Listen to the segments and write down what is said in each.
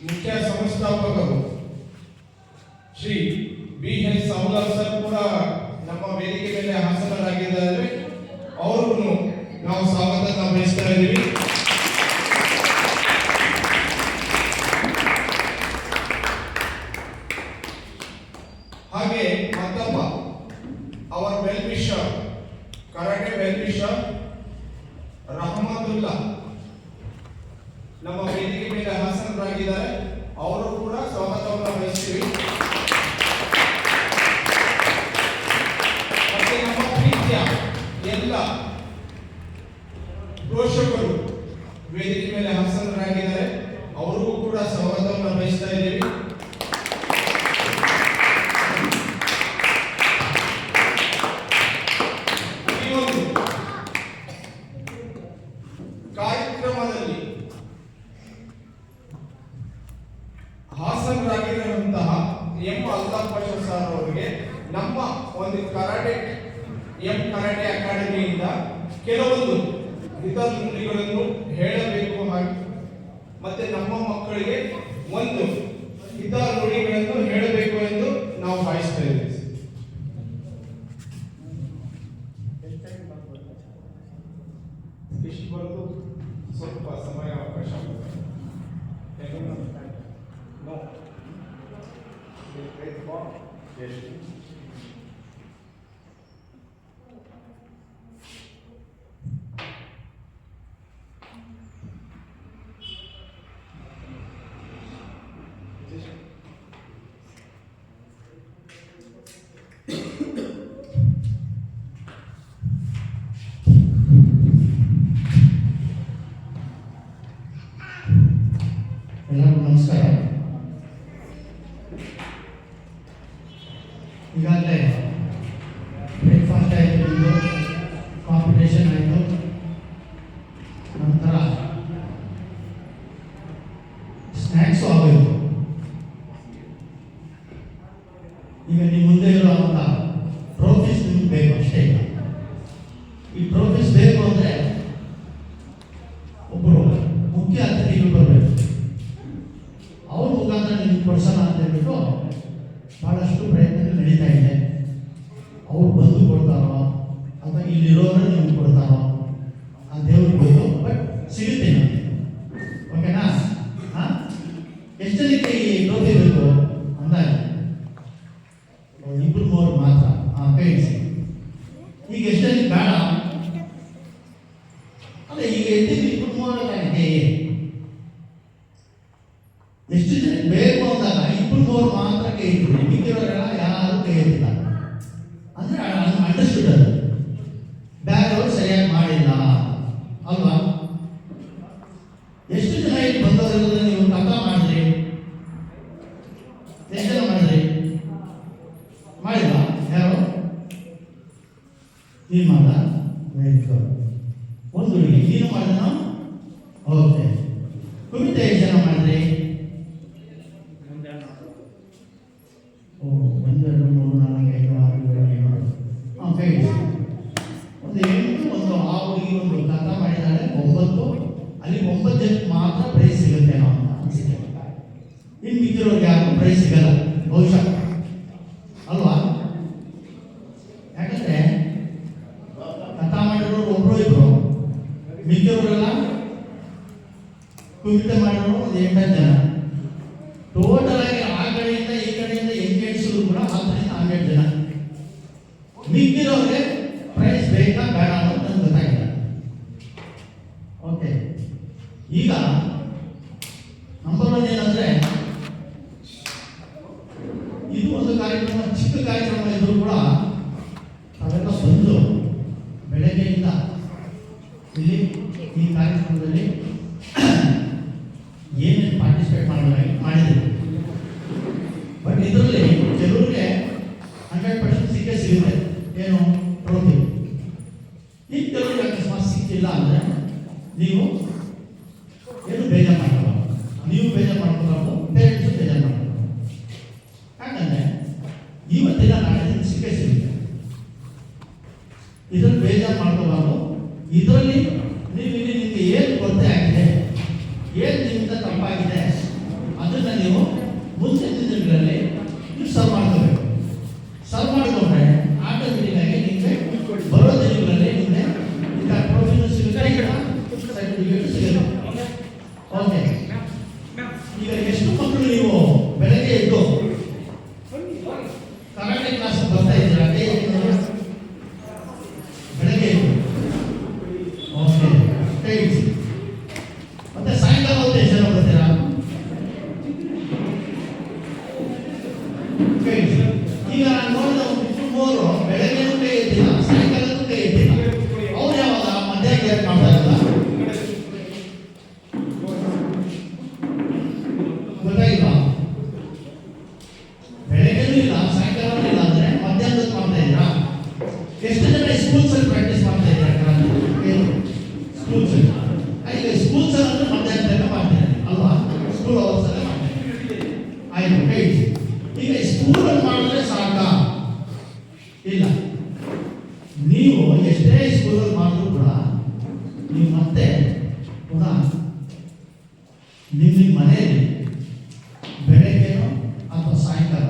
ಮುಖ್ಯ ಸಂಸ್ಥಾಪಕರು Shri BH ಸಾವ್ಲಾರ್ sir ಕೂಡ ನಮ್ಮ ವೇದಿಕೆ ಮೇಲೆ ಹಾಸನರಾಗಿದ್ದಾರೆ. ಅವರನ್ನು ನಾವು ಸ್ವಾಗತ ಬಯಸ್ತಾ ಇದ್ದೀವಿ. ಹಾಗೆ ಮತ್ತೊಬ್ಬ ಅವರ well wisher, karate well wisher Rahmatullah ನಮ್ಮ ವೇದಿಕೆ ಮೇಲೆ ಹಾಸನರಾಗಿದ್ದಾರೆ. ಅವರು ಕೂಡ ಸ್ವಾಗತವನ್ನು ಬಯಸ್ತೀವಿ. ಮತ್ತೆ ನಮ್ಮ ಪ್ರೀತಿಯ ಎಲ್ಲ ಪೋಷಕರು ವೇದಿಕೆ ಮೇಲೆ ಹಾಸನರಾಗಿದ್ದಾರೆ. ಅವರಿಗೂ ಕೂಡ ಸ್ವಾಗತವನ್ನು ಬಯಸ್ತಾ ಇದ್ದೀವಿ. ಈ ಒಂದು ಕಾರ್ಯಕ್ರಮದಲ್ಲಿ ಹಾಸನರಾಗಿರುವಂತಹ ಅಲ್ತಾಫ್ ಪಾಷಾ ಸರ್ ಅವರಿಗೆ ನಮ್ಮ ಒಂದು ಕರಾಟೆ ಅಕಾಡೆಮಿಯಿಂದ ಕೆಲವೊಂದು ಹಿತನುಡಿಗಳನ್ನು ಹೇಳಬೇಕು ಮತ್ತೆ ನಮ್ಮ ಮಕ್ಕಳಿಗೆ ಒಂದು ಹಿತನುಡಿಗಳನ್ನು ಹೇಳಬೇಕು ಎಂದು ನಾವು ಬಯಸ್ತಾ ಇದ್ದೇವೆ. ಇಷ್ಟು ಬರೆದು ಸ್ವಲ್ಪ ಸಮಯ ಅವಕಾಶ ಆಗುತ್ತೆ. No. Yes. ಎಲ್ಲರಿಗೂ ನಮಸ್ಕಾರ. ಈಗಾಗಲೇ ಬ್ರೇಕ್ಫಾಸ್ಟ್ ಆಯಿತು, ಕಾಂಪಿಟೇಷನ್ ಆಯಿತು, ನಂತರ ಸ್ನ್ಯಾಕ್ಸು ಆಗೋಯಿತು. ಈಗ ನಿಮ್ಮ ಮುಂದೆ ಇರುವಂಥ ಟ್ರೋಫೀಸ್ ನಿಮ್ಗೆ ಬೇಕು ಅಷ್ಟೇ. ಈ ಟ್ರೋಫೀಸ್ ಬೇಕು ಅಂದರೆ ಒಬ್ಬರು ಮುಖ್ಯ ಅತಿಥಿಗಳು ಬರಬೇಕು. ಅವ್ರ ಮುಖಾಂತರ ನಿಮ್ಗೆ ಕೊಡ್ಸೋಣ ಅಂತ ಹೇಳ್ಬಿಟ್ಟು ಭಾಳಷ್ಟು ಪ್ರಯತ್ನಗಳು ನಡೀತಾ ಇದೆ. ಅವ್ರು ಬಂದು ಕೊಡ್ತಾರೋ ಅಥವಾ ಇಲ್ಲಿರೋರು ನಿಮ್ಗೆ ಕೊಡ್ತಾರೋ ಆ ದೇವ್ರಿಗೆ ಗೊತ್ತು. ಬಟ್ ಸಿಗುತ್ತೆ ನಮಗೆ. ಓಕೆನಾ? ಹಾಂ, ಎಷ್ಟು ಜನಕ್ಕೆ ಈ ಟ್ರೋಫಿ ಬೇಕು ಅಂದಾಗ ಇಬ್ಬರು ಮೂವರು ಮಾತ್ರ ಕೈ ಇಡಿಸಿ. ಈಗ ಎಷ್ಟು ಜನಕ್ಕೆ ಬೇಡ ಅಲ್ಲ, ಈಗ ಎತ್ತಿದ್ದು ಇಬ್ಬರು ಮೂವರು ಕಾಣಿಕೆ. ಎಷ್ಟು ಜನ ಬೇಕು ಅಂದಾಗ ಇಬ್ಬರು ಮೂವರು ಮಾತ್ರ ಕೈ ಇಟ್ಟಿರಿ, ಮಿಕ್ಕಿರೋರೆಲ್ಲ ಯಾರು ಕೈ ಎತ್ತಿಲ್ಲ. ಅಂದರೆ ಅಂಡರ್ಸ್ಟುಡ್ ಅದು. ಬ್ಯಾಗ್ರೌಂಡ್ ಸರಿಯಾಗಿ ಮಾಡಿಲ್ಲ ಅಲ್ವಾ? ಎಷ್ಟು ಜನ ಇಲ್ಲಿ ಬಂದವರೆಲ್ಲ ನೀವು ಕಥ ಮಾಡಿದ್ರಿ? ಎಷ್ಟು ಜನ ಮಾಡಿದ್ರಿ? ಮಾಡಿಲ್ಲ ಯಾರು? ನೀನು ಮಾಡ? Very good. ಒಂದು ಹುಡುಗಿ ನೀನು ಮಾಡಿದ? ಓಕೆ. ಕುಮಿತ ಎಷ್ಟು ಜನ ಮಾಡಿದ್ರಿ? 1 2 3 4 5 6 7 8 ಹಾಂ, ಕೈ ಒಂದು 8 ಒಂದು ಆ ಹುಡುಗಿ ಒಂದು ಕಥ ಮಾಡಿದ್ದಾರೆ 9. ಅಲ್ಲಿ 9 ಜನಕ್ಕೆ ಮಾತ್ರ ಪ್ರೈಸ್ ಸಿಗುತ್ತೆ ನಾವು ಅಂತ ಅನಿಸಿಕೆ. ಇನ್ನು ಮಿಕ್ಕಿರೋರಿಗೆ ಯಾರಿಗೂ ಪ್ರೈಸ್ ಸಿಗಲ್ಲ ಬಹುಶಃ, ಅಲ್ವಾ? ಯಾಕಂದರೆ ಕಥಾ ಮಾಡಿರೋರು ಒಬ್ಬರು ಇಬ್ಬರು, ಮಿಕ್ಕಿರೋರೆಲ್ಲ ಕುಮಿತ ಮಾಡಿರೋರು ಒಂದು 8 ಜನ. ಟೋಟಲ್ ಆಗಿ ಆ ಕಡೆಯಿಂದ ಈ ಕಡೆಯಿಂದ ಎಂಗೇಜ್ಗಳು ಕೂಡ 10ರಿಂದ 12 ಜನ. ಮಿಕ್ಕಿರೋರಿಗೆ ಪ್ರೈಸ್ ಬೇಕಾ ಬೇಡ ಅನ್ನೋದು ನನಗೆ ಗೊತ್ತಾಗಿಲ್ಲ. ಓಕೆ, ಈಗ ನಂಬರ್ 1 ಏನಂದರೆ, ಇದು ಒಂದು ಕಾರ್ಯಕ್ರಮ, ಚಿಕ್ಕ ಕಾರ್ಯಕ್ರಮ ಇದ್ರೂ ಕೂಡ ತಾವೆಲ್ಲ ಬಂದು ಬೆಳಗ್ಗೆಯಿಂದ ಇಲ್ಲಿ ಈ ಕಾರ್ಯಕ್ರಮದಲ್ಲಿ ಏನೇನು ಪಾರ್ಟಿಸಿಪೇಟ್ ಮಾಡಿದ್ರು. ಬಟ್ ಇದರಲ್ಲಿ ಕೆಲವರಿಗೆ 100% ಸಿಕ್ಕೇ ಸಿಗುತ್ತೆ. ಏನು? ಟ್ರೋಫಿ. ಈಗ ಕೆಲವರಿಗೆ ಅಕಸ್ಮಾತ್ ಸಿಕ್ಕಿಲ್ಲ ಅಂದರೆ ನೀವು ಏನು ಬೇಜಾರು ಮಾಡ್ಕೋಬಾರ್ದು. ನೀವು ಬೇಜಾರು ಮಾಡ್ಕೋಬಾರ್ದು, ಪೇರೆಂಟ್ಸು ಬೇಜಾರು ಮಾಡ್ಕೋಬಾರ್ದು. ಯಾಕಂದರೆ ಇವತ್ತಿನ ನಾಳೆ ಸಿಕ್ಕೇ ಸಿಗುತ್ತೆ. ಇದರಲ್ಲಿ ಬೇಜಾರು ಮಾಡ್ಕೋಬಾರ್ದು. ಇದರಲ್ಲಿ ನೀವು ನಿಮಗೆ ಏನು ಕೊರತೆ ಆಗಿದೆ, ಏನು ನಿಮ್ಮಿಂದ ತಪ್ಪಾಗಿದೆ ಅದನ್ನು ಈಗ ಎಷ್ಟು ಮಕ್ಕಳು ನೀವು ಬೆಳಗ್ಗೆ ಎದ್ದು ಕರಾಟೆ ಕ್ಲಾಸ್ ಬರ್ತಾ ಇದ್ದೀರಾ? ಕೈ ಎತ್ತಿ ನೋಡೋಣ. ಬೆಳಗ್ಗೆ ಎದ್ದು ಓಕೆ, ಕೈ ಇಳಿಸಿ. ಮತ್ತೆ ಸಾಯಂಕಾಲ ಹೊತ್ತು ಎಷ್ಟು ಜನ ಬರ್ತೀರಾ? ಕೈ ಇಳಿಸಿ. ಈಗ ನಾನು ನೋಡಿದ ಒಂದು ಮೂರು ಬೆಳಗ್ಗೆನೂ ಕೈ ಎತ್ತಿಲ್ಲ, ಸಾಯಂಕಾಲಕ್ಕೂ ಕೈ ಎತ್ತಿಲ್ಲ. ಅವ್ರು ಯಾವಾಗ ಮಧ್ಯಾಹ್ನ ಏನು ಮಾಡ್ತಾ ಇರಲ್ಲ? ಗೊತ್ತಾಗಿಲ್ವಾ? ಬೆಳಗ್ಗೆನೂ ಇಲ್ಲ, ಸಾಯಂಕಾಲನೂ ಇಲ್ಲ ಅಂದ್ರೆ ಮಧ್ಯಾಹ್ನಕ್ಕೆ ಮಾಡ್ತಾ ಇದ್ದೀರಾ? ಎಷ್ಟು ಜನ ಸ್ಕೂಲ್ಸ್ ಅಲ್ಲಿ ಪ್ರಾಕ್ಟೀಸ್ ಮಾಡ್ತಾ ಇದ್ದೀರಾ? ಸ್ಕೂಲ್ಸ್ ಈಗ ಸ್ಕೂಲ್ಸ್ ಅಂದ್ರೆ ಮಧ್ಯಾಹ್ನ ತನಕ ಮಾಡ್ತಾರೆ ಅಲ್ವಾ? ಸ್ಕೂಲ್ ಅವರ್ಸ್ ಅಲ್ಲೇ ಮಾಡ್ತಾರೆ. ಆಯ್ತು, ಕೈ ಇಳಿಸಿ. ಈಗ ಸ್ಕೂಲಲ್ಲಿ ಮಾಡಿದ್ರೆ ಸಾಕಾ? ಇಲ್ಲ. ನೀವು ಎಷ್ಟೇ ಸ್ಕೂಲಲ್ಲಿ ಮಾಡಿದ್ರು ಕೂಡ ನೀವು ಮತ್ತೆ ಪುನಃ ನಿಮ್ಮ ಮನೆಯಲ್ಲಿ ಬೆಳಗ್ಗೆನೋ ಅಥವಾ ಸಾಯಂಕಾಲ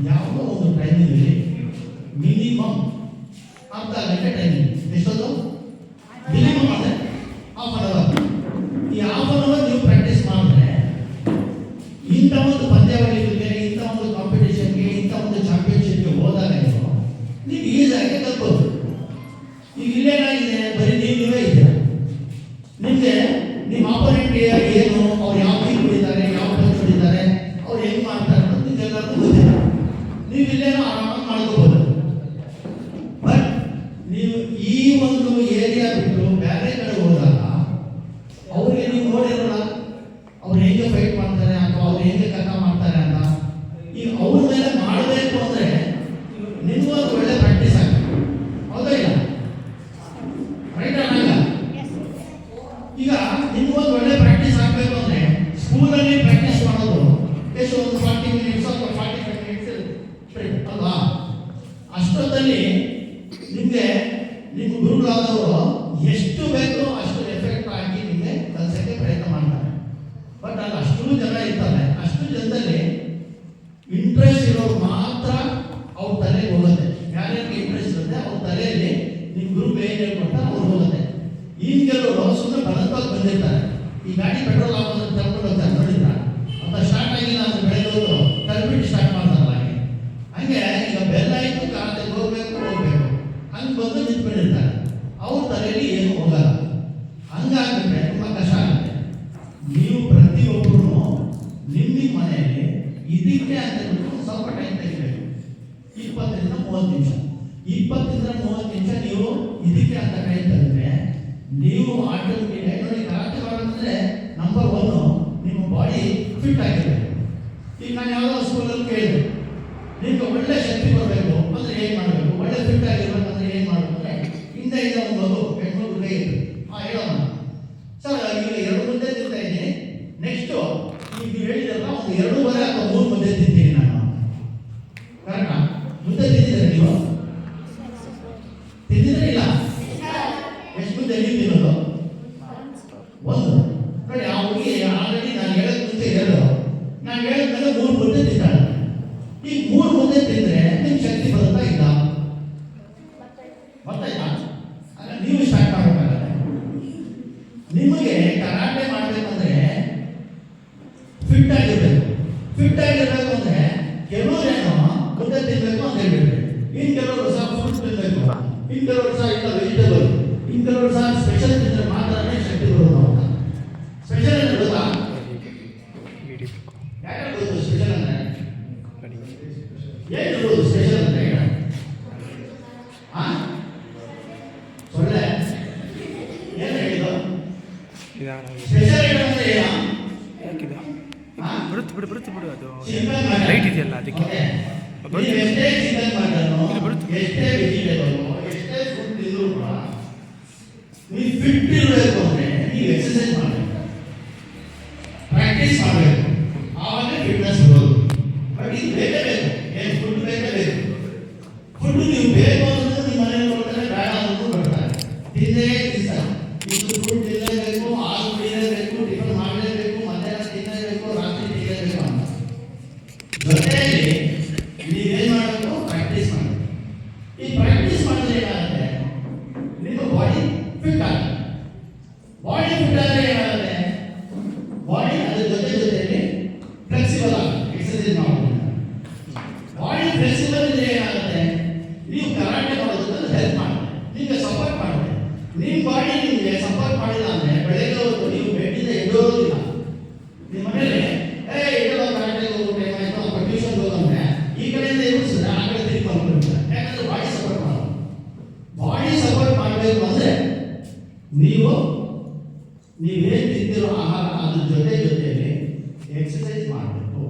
ಯಾವುದೋ ಒಂದು ಟೈಮಿಂಗಲ್ಲಿ ಮಿನಿಮಮ್ ಅರ್ಧ ಗಂಟೆ ಟೈಮಿಂಗ್. ಎಷ್ಟೊಂದು ಮಿನಿಮಮ್ ಅಂದರೆ ಹಾಫ್ ಅನ್ ಅವರ್. ಈ ಹಾಫ್ ಅನ್ ಅವರ್ ನೀವು ಪ್ರಾಕ್ಟೀಸ್ ಮಾಡಿದ್ರೆ ಇಂಥ ಒಂದು ಪಂದ್ಯಾವಳಿಗಳಿಗೆ, ಇಂಥ ಒಂದು ಕಾಂಪಿಟೇಷನ್ಗೆ, ಇಂಥ ಒಂದು ಚಾಂಪಿಯನ್ಶಿಪ್ಗೆ ಹೋದಾಗ ನೀವು ಈಸಿಯಾಗಿ ಕಲ್ಬೋದು. ಈಗ ಇಲ್ಲೇನಾಗಿದೆ, ಬರೀ ನೀವೇ ಇದ್ದೀರಾ. ನಿಮಗೆ ನಿಮ್ಮ ಆಪೋನೆಂಟ್ ಏನು, ಅವ್ರು ಯಾವ ಟೀಮ್ ಹೊಡಿತಾರೆ, ಯಾವ ಪಂಚ್ ಹೊಡಿತಾರೆ, ಅವ್ರು ಹೆಂಗೆ ಮಾಡ್ತಾರೆ ಅಂತ ನಿಮ್ಗೆಲ್ಲರಿಗೂ ಗೊತ್ತಿಲ್ಲ. ನೀವು ಇಲ್ಲೇನೋ ಆರಾಮಾಗಿ ಮಾಡ್ಕೋಬೋದು. ಬಟ್ ನೀವು ಈ ಒಂದು ಏರಿಯಾ ಬಿಟ್ಟು ಬೇರೆ ಕಡೆ ಹೋದಾಗ ಅವ್ರಿಗೆ ನೀವು ನೋಡಿರಲ್ಲ ಅವ್ರು ಹೆಂಗೆ ಫೈಟ್ ಮಾಡ್ತಾರೆ ಅಥವಾ ಅವ್ರು ಹೆಂಗೆ ಕಥಾ ಮಾಡ್ತಾರೆ ಅಂತ. ಈಗ ಅವ್ರ ಮೇಲೆ ಮಾಡಬೇಕು ಅಂದರೆ ನಿಮಗೂ ಅದು ಒಳ್ಳೆ ಪ್ರಾಕ್ಟೀಸ್ ಆಗ್ತದೆ. ಹೌದಾ ಇಲ್ಲ? ರೈಟ್ ಅನ್ನಂಗ? ಈಗ ನಿಮ್ಗೊಂದು ಒಳ್ಳೆ ಪ್ರಾಕ್ಟೀಸ್ ಆಗಬೇಕು ಅಂದರೆ ಸ್ಕೂಲಲ್ಲಿ ಪ್ರಾಕ್ಟೀಸ್ ಮಾಡೋದು ಎಷ್ಟು ಒಂದು 40 ಮಿನಿಟ್ಸ್ ಅಥವಾ 45 ಮಿನಿಟ್ಸ್ ಅಲ್ವಾ? ಅಷ್ಟೊತ್ತಲ್ಲಿ ನಿಮಗೆ ನಿಮ್ಮ ಗುರುಗಳಾದವರು ಎಷ್ಟು ಬೇಕೋ ಅಷ್ಟು ಎಫೆಕ್ಟ್ ಆಗಿ ನಿಮಗೆ ಕಲಿಸೋಕ್ಕೆ ಪ್ರಯತ್ನ ಮಾಡ್ತಾರೆ. ಬಟ್ ಅಲ್ಲಿ ಅಷ್ಟು ಜನ ಇರ್ತಾರೆ. ಅಷ್ಟು ಜನದಲ್ಲಿ ಇಂಟ್ರೆಸ್ಟ್ ಇರೋರು ಮಾತ್ರ ಅವ್ರ ತಲೆಗೆ ಹೋಗುತ್ತೆ. ಯಾರ್ಯಾರಿಗೆ ಇಂಟ್ರೆಸ್ಟ್ ಇರುತ್ತೆ ಅವ್ರ ತಲೆಯಲ್ಲಿ ನಿಮ್ಮ ಗುರು ಏನು ಹೇಳ್ಕೊಡ್ತಾರೆ ಅವ್ರು ಹೋಗುತ್ತೆ. ಇನ್ನು ಕೆಲವರು ಸುಮ್ಮನೆ ಬಲವಾಗಿ ಬಂದಿರ್ತಾರೆ. ಈ ಗಾಡಿ ಪೆಟ್ರೋಲ್ ಹಾಕೋದ್ರೆ ತಳ್ಕೊಂಡು ಹೋಗ್ತಾರೆ, ನೋಡಿದ್ರ? ಅಂತ ಸ್ಟಾರ್ಟ್ ಆಗಿಲ್ಲ ಅಂದ್ರೆ ಬೆಳಗ್ಗೆ ತಳ್ಬಿಟ್ಟು ಸ್ಟಾರ್ಟ್ ಮಾಡ್ತಾರಲ್ಲ ಹಾಗೆ. ಹಂಗೆ ಈಗ ಬೆಲ್ಲ ಆಯಿತು ಕಾಲದಲ್ಲಿ ಹೋಗ್ಬೇಕು ಹಂಗೆ ಬಂದು ನಿಂತ್ಕೊಂಡಿರ್ತಾರೆ. ಅವ್ರ ತಲೆಯಲ್ಲಿ ಏನು ಹೋಗಲ್ಲ. ಹಂಗಾಗ್ಬಿಟ್ರೆ ತುಂಬ ಕಷ್ಟ ಆಗುತ್ತೆ. ನೀವು ಪ್ರತಿಯೊಬ್ಬರು ನಿಮ್ಮ ಮನೆಯಲ್ಲಿ ಇದಕ್ಕೆ ಅಂತ ಹೇಳ್ಬಿಟ್ಟು ಸ್ವಲ್ಪ ಟೈಮ್ ತೆಗಿಬೇಕು. 20 ರಿಂದ 30 ನಿಮಿಷ 20 ರಿಂದ 30 ನಿಮಿಷ ನೀವು ಇದಕ್ಕೆ ಅಂತ ಟೈಮ್ ತೆಗೆದ್ರೆ ನೀವು ಆಟೋಮೆಟಿಕ್ ನೋಡಿ. ಕರಾಟೆ ಮಾಡೋದಂದ್ರೆ ನಂಬರ್ 1 ನಿಮ್ಮ ಬಾಡಿ ಫಿಟ್ ಆಗಿರಬೇಕು. ಈಗ ನಾನು ಯಾವುದೋ ಸ್ಕೂಲಲ್ಲಿ ಕೇಳಿದೆ, ನಿಮ್ಗೆ ಒಳ್ಳೆ ಶಕ್ತಿ ಬರಬೇಕು ಅಂದರೆ ಏನು ಮಾಡಬೇಕು, ಒಳ್ಳೆ ಫಿಟ್ ಆಗಿರ್ಬೇಕು ಅಂದರೆ ಏನು ಮಾಡಬೇಕು ಅಂದರೆ ಹಿಂದೆ ಇದೆ ಒಂದು ಮಗು ಹೆಣ್ಮಗು ಕೈ ಇತ್ತು. ಹೇಳೋಣ ಸರ್, ಈಗ 2 ಮುದ್ದೆ ತಿಂತಾ ಇದ್ದೀನಿ, ನೆಕ್ಸ್ಟು ಈಗ ನೀವು ಹೇಳಿದ್ರಲ್ಲ ಒಂದು 2.5 ಅಥವಾ 3 ಮುದ್ದೆ ತಿಂತೀನಿ ನಾನು. ಕರೆಕ್ಟಾ? ಮುದ್ದೆ ತಿಂದಿದ್ರೆ ನೀವು ತಿಂದಿದ್ರೆ ಇಲ್ಲ? ಎಷ್ಟು ಮುದ್ದೆ ನೀವು ತಿನ್ನೋದು? 1. ನೋಡಿ, ಆ ಹುಡುಗಿ ಆಲ್ರೆಡಿ ನಾನು ಹೇಳೋದು ಮುಂಚೆ 2, ನಾನು ಹೇಳಿದ್ಮೇಲೆ 3 ಮುದ್ದೆ ತಿಂತಾಳೆ. ಈಗ 3 ಮುದ್ದೆ ತಿಂದರೆ ನಿಮ್ಗೆ ಶಕ್ತಿ ಬರುತ್ತಾ ಇಲ್ಲ? ಗೊತ್ತಾಯ್ತಾ? ಅಲ್ಲ, ನೀವು ಸ್ಟಾರ್ಟ್ ಮಾಡಬೇಕಾಗತ್ತೆ. ನಿಮಗೆ ಕರಾಟೆ ಮಾಡಬೇಕಂದ್ರೆ ಫಿಟ್ ಆಗಿರ್ಬೇಕು. ಫಿಟ್ ಆಗಿರ್ಬೇಕು ಅಂದರೆ ಕೆಲವರೇನೋ ಮುದ್ದೆ ತಿನ್ನಬೇಕು ಅಂತ ಹೇಳ್ಬೇಕು. ಇನ್ನು ಕೆಲವರು ಸಹ ಫ್ರೂಟ್ಸ್ ತಿನ್ನಬೇಕು, ಇನ್ನು ಕೆಲವರು ಸಹ ಇಲ್ಲ ವೆಜಿಟೇಬಲ್, ಇನ್ನು ಕೆಲವರು ಸಹ ಸ್ಪೆಷಲ್ ತಿಂದರೆ ಮಾತ್ರನೇ ಶಕ್ತಿ ಬರೋದು ಅಂತ. ಸ್ಪೆಷಲ್ ಅಂದರೆ ಗೊತ್ತಾ? ಯಾಕೆ ಗೊತ್ತು ಸ್ಪೆಷಲ್ ಅಂದರೆ? ಏನು ಇರ್ಬೋದು ಸ್ಪೆಷಲ್ ಅಂದರೆ? ಸೊಳ್ಳೆ ಏನು ಹೇಳಿದ್ದು? ಸ್ಪೆಷಲ್ ಐಟಮ್ ಅಂದರೆ ಏನು? ಬರುತ್ತೆ ಬಿಡು, ಅದು ಲೈಟ್ ಇದೆಯಲ್ಲ ಅದಕ್ಕೆ ಎಷ್ಟೇ ಚಿಕನ್ ಮಟನ್, ಎಷ್ಟೇ ವೆಜಿಟೇಬಲ್, ಎಷ್ಟೇ ಫುಡ್ ತಿಂದರೂ ಕೂಡ ನೀವು ಫಿಟ್ ಇರಬೇಕು ಅಂದರೆ ನೀವು ಎಕ್ಸಸೈಸ್ ಮಾಡಬೇಕು, ಪ್ರಾಕ್ಟೀಸ್ ಮಾಡಬೇಕು. ಆವಾಗ ಫಿಟ್ನೆಸ್ ಬರೋದು. ಬಟ್ ಇದು ಬೇಕೇ ಬೇಕು. ಏನು ಫುಡ್ ಬೇಕೇ ಬೇಕು. ಫುಡ್ ನೀವು ಬೇಕು ಅಂದ್ರೆ ನಿಮ್ಮ ಮನೆಯಲ್ಲಿ ಕೊಡ್ತಾರೆ, ಬೇಡ ಅನ್ನೋದು ಬರ್ತಾರೆ, ತಿಂದೇ ತಿಂತಾರೆ. ಇದು ಫುಡ್ ತಿನ್ನಲೇಬೇಕು, ಹಾಲು ಕುಡಿಯಲೇಬೇಕು, ಟಿಫನ್ ಮಾಡಲೇಬೇಕು, ಮಧ್ಯಾಹ್ನ ತಿನ್ನಲೇಬೇಕು, ರಾತ್ರಿ ತಿನ್ನಲೇಬೇಕು ಅಂತ. ಜೊತೆಯಲ್ಲಿ ನೀವೇನು ಮಾಡಬೇಕು? ಪ್ರಾಕ್ಟೀಸ್ ಮಾಡಬೇಕು. ಈ ಪ್ರಾಕ್ಟೀಸ್ ಮಾಡಿದ್ರೆ ಏನಾಗುತ್ತೆ? ನಿಮ್ಮ ಬಾಡಿ ಫಿಟ್ ಆಗುತ್ತೆ. ಬಾಡಿ ಫಿಟ್ ಆದರೆ ಏನಾಗುತ್ತೆ? ನೀವೇನು ತಿಂದಿರೋ ಆಹಾರ ಅದ್ರ ಜೊತೆಯಲ್ಲಿ ಎಕ್ಸಸೈಸ್ ಮಾಡಬೇಕು,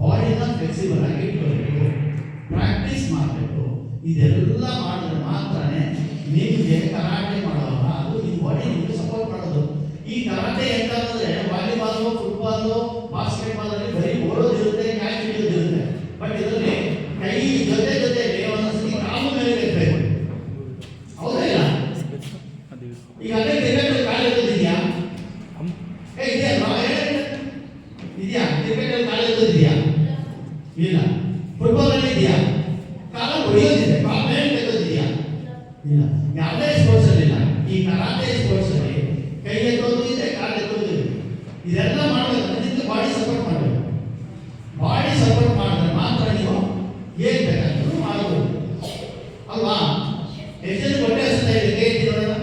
ಬಾಡಿನ ಫ್ಲೆಕ್ಸಿಬಲ್ ಆಗಿ ಇಟ್ಕೋಬೇಕು, ಪ್ರಾಕ್ಟೀಸ್ ಮಾಡಬೇಕು. ಇದೆಲ್ಲ ಮಾಡಿದ್ರೆ ಮಾತ್ರನೇ ನಿಮಗೆ ಕರಾಟೆ ಮಾಡೋವಾಗ ಅದು ನಿಮ್ಮ ಬಾಡಿ ನಿಮಗೆ ಸಪೋರ್ಟ್ ಮಾಡೋದು. ಈ ಕರಾಟೆ ಎಂತಂದ್ರೆ ವಾಲಿಬಾಲು, ಫುಟ್ಬಾಲು, ಬಾಸ್ಕೆಟ್ಬಾಲ್ ಅಲ್ಲಿ ಬರೀ ಓಡೋದಿರುತ್ತೆ, ಕ್ಯಾಚ್ ಹಿಡಿಯೋದಿರುತ್ತೆ. ಬಟ್ ಇದರಲ್ಲಿ ಕೈ ಜೊತೆಯಲ್ಲಿ ಒಂದೊಂದ್ಸತಿ ಕಾಲು ಮೇಲೆ ಇರಬೇಕು. ಹೌದಾ ಇಲ್ಲ? ಈಗ ಅದೇ ಕ್ರಿಕೆಟ್ ಕಾಲು ಎತ್ತೋದಿದೆಯಾ? ಇದೆಯಾ? ಕ್ರಿಕೆಟ್ ಕಾಲು ಎತ್ತೋದಿದೆಯಾ? ಇಲ್ಲ. ಫುಟ್ಬಾಲ್ ಅಲ್ಲಿ ಇದೆಯಾ? ಕಾಲ ಹೊಡೆಯೋದಿದೆ, ಕಾಲ ಮೇಲೆ ಎತ್ತೋದಿದೆಯಾ? ಇಲ್ಲ. ಯಾವುದೇ ಸ್ಪೋರ್ಟ್ಸ್ ಅಲ್ಲಿ ಇಲ್ಲ. ಈ ಕರಾಟೆ ಸ್ಪೋರ್ಟ್ಸ್ ಅಲ್ಲಿ ಕೈ ಎತ್ತೋದು ಇದೆ, ಕಾಲು ಎತ್ತೋದು ಇದೆ. ಇದೆಲ್ಲ ಮಾಡಬೇಕು. ನಿಮ್ಗೆ ಬಾಡಿ ಸಪೋರ್ಟ್ ಮಾಡಬೇಕು. ಬಾಡಿ ಸಪೋರ್ಟ್ ಮಾಡಿದ್ರೆ ಮಾತ್ರ ನೀವು ಏನ್ ಬೇಕಾದ್ರೂ ಮಾಡಬಹುದು ಅಲ್ವಾ? ಎಷ್ಟು ಜನ ಹೊಟ್ಟೆ ಹಸಿತಾ ಇದೆ? ಕೈ ಎತ್ತಿ ನೋಡೋಣ.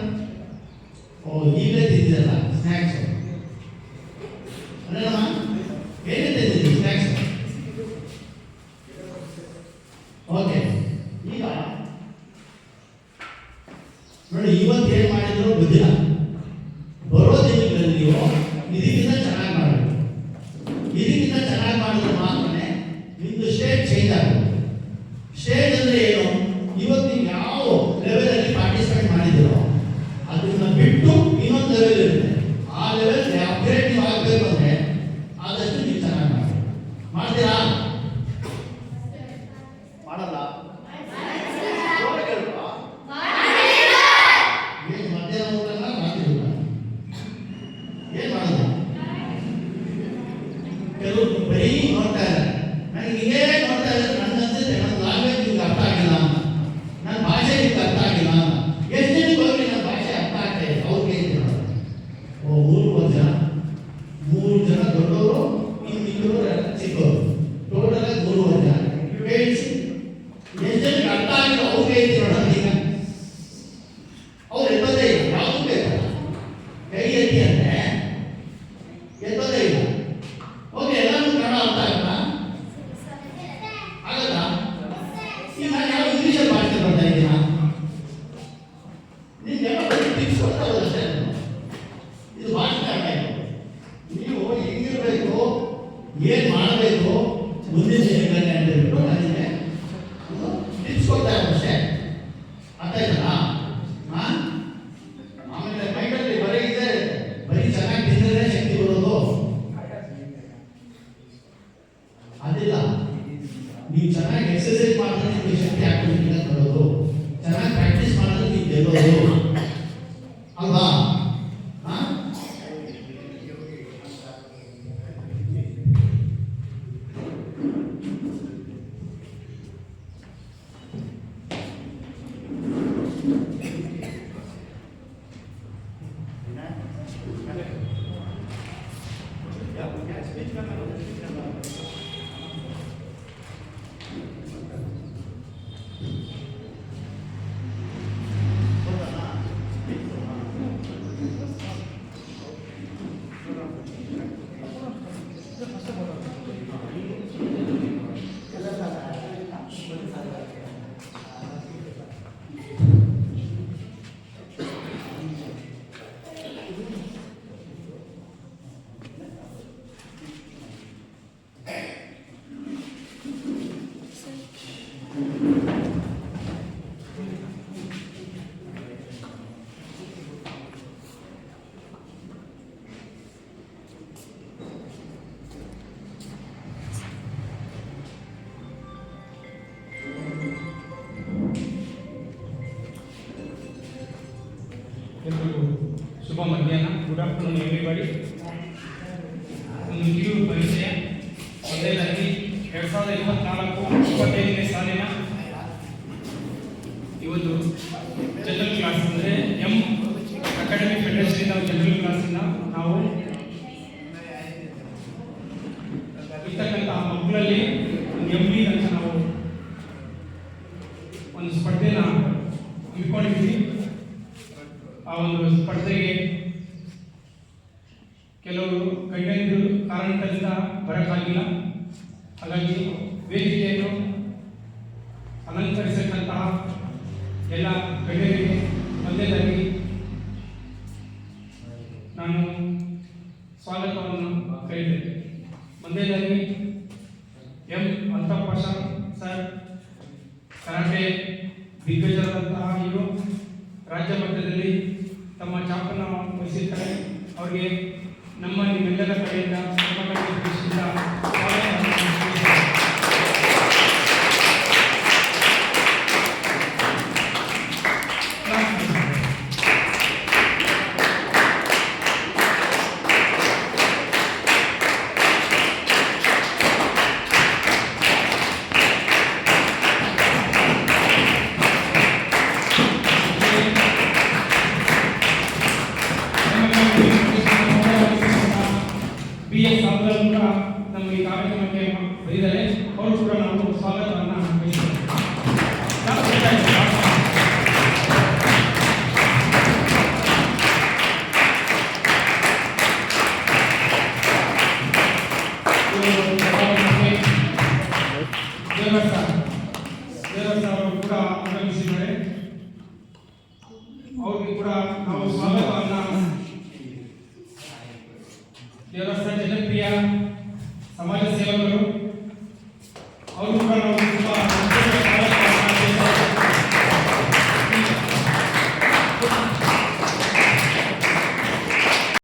ಓ, ಈಗಲೇ ತಿಂದಿರಲ್ಲ ಸ್ನ್ಯಾಕ್ಸ್ ಅಲ್ಲಮ್ಮ? ಏನೇ ತಿಂದಿದ್ದೀವಿ ಸ್ನ್ಯಾಕ್ಸ್? ಓಕೆ. ಈಗ ನೋಡಿ, ಇವತ್ತು ಏನು ಮಾಡಿದ್ರು ಗೊತ್ತಿಲ್ಲ. ಬರೋ ದಿನಗಳಲ್ಲಿ ನೀವು ಇದಕ್ಕಿಂತ ಚೆನ್ನಾಗಿ ಮಾಡಬೇಕು. ಇದಕ್ಕಿಂತ ಚೆನ್ನಾಗಿ ಮಾಡಿದ್ರೆ ಮಾತ್ರನೇ ನಿಮ್ದು ಸ್ಟೇಟ್ ಚೇಂಜ್ ಆಗುತ್ತೆ. ಸ್ಟೇಟ್ ಅಂದ್ರೆ ಏನು? ಇವತ್ತು ನೀವು ಯಾವ ಲೆವೆಲ್ ಅಲ್ಲಿ ಪಾರ್ಟಿಸಿಪೇಟ್ ಮಾಡಿದಿರೋ ಅದನ್ನ ಬಿಟ್ಟು ಇನ್ನೊಂದು ಲೆವೆಲ್ ಇರುತ್ತೆ. ಆ ಲೆವೆಲ್ ಅಪ್ಗ್ರೇಡ್ ನೀವು ಆಗಬೇಕು ಅಂದ್ರೆ ಆದಷ್ಟು ನೀವು ಚೆನ್ನಾಗಿ ಮಾಡಿ. ಮಾಡ್ತೀರಾ? ಮಾಡಲ್ಲ? ಏನು ಮಧ್ಯಾಹ್ನ ಊಟಲ್ಲ, ರಾತ್ರಿ ಊಟ ಏನ್ ಮಾಡೋದು? ಕೆಲವು ಬರೀ ನೋಡ್ತಾ ಇದ್ದಾರೆ. ನನಗೆ ಇದೇ ನೋಡ್ತಾ ಇದ್ದಾರೆ. ನನ್ನ ಅನ್ಸುತ್ತೆ ನನ್ನ ಲ್ಯಾಂಗ್ವೇಜ್ ನಿಮ್ಗೆ ಅರ್ಥ ಆಗಿಲ್ಲ ಅಂತ, ನನ್ನ ಭಾಷೆ ನಿಮ್ಗೆ ಅರ್ಥ ಆಗಿಲ್ಲ ಅಂತ. ಎಷ್ಟು ಜನಕ್ಕೆ ಹೋಗಿ ನನ್ನ ಭಾಷೆ ಅರ್ಥ ಆಗ್ತಾ ಇದೆ? ಅವ್ರಿಗೆ ಓ, 3 ಜನ ದೊಡ್ಡವರು, ಇನ್ನು ಚಿಕ್ಕವರು, ಟೋಟಲ್ ಆಗಿ 3 ಜನ. ಹೇಳಿಸಿ ಎಷ್ಟು ಜನಕ್ಕೆ ಅರ್ಥ ಆಗಿಲ್ಲ ಅವ್ರಿಗೆ ಐತಿ ನೋಡೋಣ. ಈಗ ಅವ್ರು ಎತ್ತೋದೇ ಇಲ್ಲ. ಯಾವುದು ಬೇಕಲ್ಲ ಕೈ ಎತ್ತಿ ಅಂದ್ರೆ ಎತ್ತೋದೇ ಇಲ್ಲ. ಓಕೆ, ಎಲ್ಲರೂ ಕನ್ನಡ ಅರ್ಥ ಆಗುತ್ತಾ? ಆಗಲ್ಲ? ಈಗ ನಾನು ಯಾವ ಇಂಗ್ಲೀಷಲ್ಲಿ ಭಾಷೆ ಬರ್ತಾ ಇದ್ದೀನ? ನಿಮ್ಗೆಲ್ಲ ಬರೀ ಟಿಪ್ಸ್ ಕೊಡ್ತಾ ಹೋದಷ್ಟೇ. ಇದು ಭಾಷೆ ಆಗಬೇಕು. ನೀವು ಹೆಂಗಿರ್ಬೇಕು, ಏನ್ ಮಾಡಬೇಕು ಮುಂದಿನ ದಿನಗಳಲ್ಲಿ ಅಂತ ಹೇಳ್ಬಿಟ್ಟು ನನಗೆ ಟಿಪ್ಸ್ ಕೊಡ್ತಾ ಇರೋದಷ್ಟೇ. ಅರ್ಥ ಆಯ್ತಲ್ಲ? ಆಮೇಲೆ ಮೈಂಡಲ್ಲಿ ಬರೀ ಇದೆ, ಬರೀ ಚೆನ್ನಾಗಿ ತಿಂದ್ರೆ ಶಕ್ತಿ ಬರೋದು ಅದಿಲ್ಲ. ನೀವು ಚೆನ್ನಾಗಿ ಎಕ್ಸರ್ಸೈಸ್ ಮಾಡಿದ್ರೆ ನಿಮಗೆ ಶಕ್ತಿ ಆಟೋಮೆಟಿಕ್ ಬರೋದು. ಚೆನ್ನಾಗಿ ಪ್ರಾಕ್ಟೀಸ್ ಮಾಡಿದ್ರೆ ನೀವು ಗೆಲ್ಲೋದು ಅಲ್ವಾ? ಶುಭ ಮಧ್ಯಾಹ್ನ. Good afternoon everybody. ಕಿರು ಪರಿಚಯ. ಮೊದಲನೇದಾಗಿ 2024-25ನೇ ಸಾಲಿನ ಇವತ್ತು ಜನರಲ್ ಕ್ಲಾಸ್ ಅಂದರೆ ಎಂ ಅಕಾಡೆಮಿ ಫೆಡರೇಷನ್ ನಾವು ಜನರಲ್ ಕ್ಲಾಸಿಂದ ನಾವು ಇರ್ತಕ್ಕಂಥ ಮಕ್ಕಳಲ್ಲಿ MB ಅಂತ ನಾವು ಒಂದು ಸ್ಪರ್ಧೆನ ಇಟ್ಕೊಂಡಿದ್ದೀವಿ. ಆ ಒಂದು ಸ್ಪರ್ಧೆಗೆ ಕೆಲವರು ಗಣ್ಯರು ಕಾರಣಗಳಿಂದ ಬರೋಕ್ಕಾಗಿಲ್ಲ. ಹಾಗಾಗಿ ವೇದಿಕೆಯನ್ನು ಅಲಂಕರಿಸತಕ್ಕಂತಹ ಎಲ್ಲ ಗಣ್ಯರಿಗೆ ಮೊದಲನೇದಾಗಿ ಒಂದನೇದಾಗಿ ಎಂ ಅಂತಪ್ಪ ಸರ್, ಕರಾಟೆ ದಿಗ್ಗಜರಾದಂತಹ ಇವರು ರಾಜ್ಯ ಮಟ್ಟದಲ್ಲಿ ತಮ್ಮ ಛಾಪನ್ನು ವಹಿಸಿದ್ದಾರೆ. ಅವರಿಗೆ ನಮ್ಮ ನಿಮ್ಮೆಲ್ಲರ ಕಡೆಯಿಂದ BS ಸಾಂಬ್ರಾಲ್ ಕೂಡ ನಮ್ಮ ಈ ಕಾರ್ಯಕ್ರಮಕ್ಕೆ ಬಂದಿದ್ದಾರೆ. ಅವರು ಕೂಡ ನಾವು ಸ್ವಾಗತವನ್ನು ಬಯಸ್ತೇವೆ. ದೇವರ ಅವರು ಕೂಡ ಆಗಮಿಸಿದ್ದಾರೆ. ಅವ್ರಿಗೆ ಕೂಡ ನಾವು ಸ್ವಾಗತವನ್ನು ದೇವಸ್ಥಾನ ಜನಪ್ರಿಯ ಸಮಾಜ ಸೇವಕರು ಅವರು ಕೂಡ ನಾವು